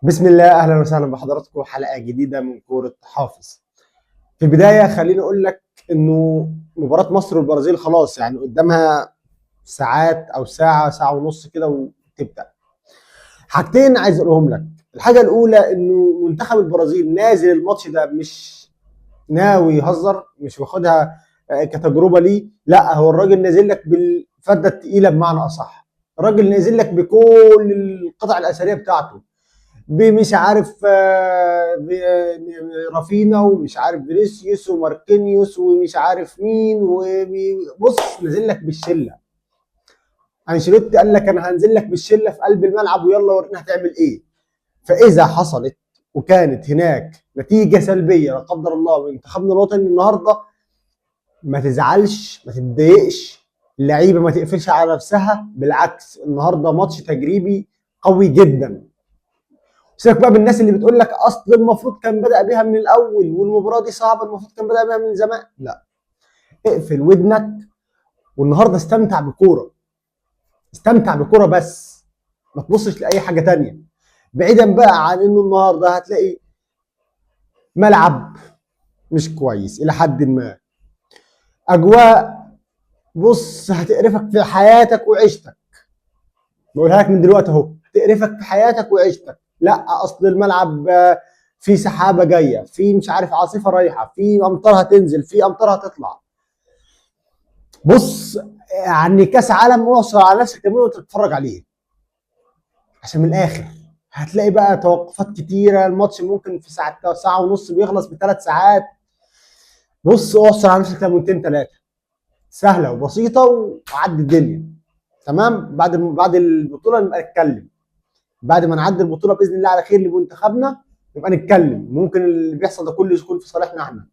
بسم الله، اهلا وسهلا بحضراتكم حلقه جديده من كوره حافظ. في البدايه خليني اقول لك انه مباراه مصر والبرازيل خلاص يعني قدامها ساعات او ساعه ساعه ونص كده وتبدا. حاجتين عايز اقولهم لك. الحاجه الاولى انه منتخب البرازيل نازل الماتش ده مش ناوي يهزر، مش واخدها كتجربه ليه، لا هو الراجل نازل لك بالفده الثقيله بمعنى اصح. الراجل نازل لك بكل القطع الاثريه بتاعته، مش عارف رافينا ومش عارف فينيسيوس وماركينيوس ومش عارف مين. وبص نازل لك بالشله. انشيلوتي قال لك انا هنزل لك بالشله في قلب الملعب ويلا ورينا هتعمل ايه. فاذا حصلت وكانت هناك نتيجه سلبيه لا قدر الله منتخبنا الوطني النهارده، ما تزعلش ما تتضايقش. اللعيبه ما تقفلش على نفسها، بالعكس النهارده ماتش تجريبي قوي جدا. سيبك بقى من الناس اللي بتقول لك اصل المفروض كان بدأ بيها من الاول والمباراه دي صعبه المفروض كان بدأ بيها من زمان. لا، اقفل ودنك والنهارده استمتع بكوره. استمتع بكوره بس، ما تبصش لاي حاجه تانية. بعيدا بقى عن انه النهارده هتلاقي ملعب مش كويس الى حد ما، اجواء بص هتقرفك في حياتك وعيشتك. بقولها لك من دلوقتي اهو، هتقرفك في حياتك وعيشتك. لا اصل الملعب في سحابه جايه، في مش عارف عاصفه رايحه، في امطار هتنزل، في امطار هتطلع. بص يعني كاس عالم اعصر على نفسك تمام وانت بتتفرج عليه. عشان من الاخر هتلاقي بقى توقفات كتيره، الماتش ممكن في ساعه ساعه ونص بيخلص بثلاث ساعات. بص اعصر على نفسك ليمونتين ثلاثه، سهله وبسيطه وعدي الدنيا. تمام، بعد البطوله نبقى نتكلم. بعد ما نعدي البطوله باذن الله على خير لمنتخبنا نبقى نتكلم، ممكن اللي بيحصل ده كله يكون في صالحنا احنا.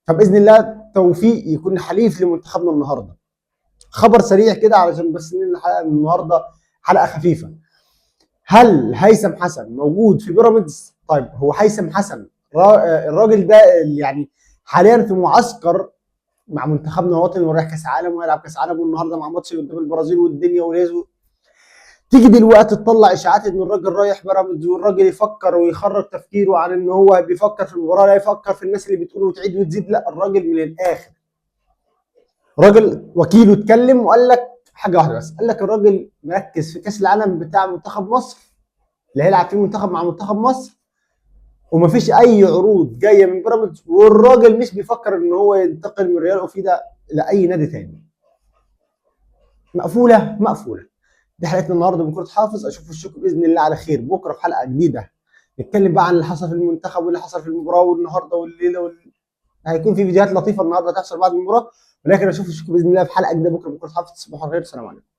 فباذن الله توفيق يكون حليف لمنتخبنا النهارده. خبر سريع كده علشان بس الحلقه النهارده حلقه خفيفه. هل هيثم حسن موجود في بيراميدز؟ طيب هو هيثم حسن الراجل ده يعني حاليا في معسكر مع منتخبنا الوطني ورايح كاس عالم وهيلعب كاس عالم، والنهارده مع ماتش قدام البرازيل والدنيا ولازم تيجي دلوقتي تطلع اشاعات ان الراجل رايح بيراميدز، والراجل يفكر ويخرج تفكيره عن ان هو بيفكر في المباراه، لا يفكر في الناس اللي بتقول وتعيد وتزيد. لا الراجل من الاخر، راجل وكيله اتكلم وقال لك حاجه واحده بس، قال لك الراجل مركز في كاس العالم بتاع منتخب مصر اللي هيلعب فيه منتخب مع منتخب مصر، ومفيش اي عروض جايه من بيراميدز، والراجل مش بيفكر ان هو ينتقل من ريال اوفيدا لاي نادي تاني. مقفوله مقفوله. دي حلقتنا النهارده من كرة حافظ، اشوف وشكم باذن الله على خير بكره في حلقه جديده نتكلم بقى عن اللي حصل في المنتخب واللي حصل في المباراه والنهارده والليله هيكون في فيديوهات لطيفه النهارده هتحصل بعد المباراه. ولكن اشوف وشكم باذن الله في حلقه جديده بكره من كرة حافظ. تصبحوا على خير، السلام عليكم.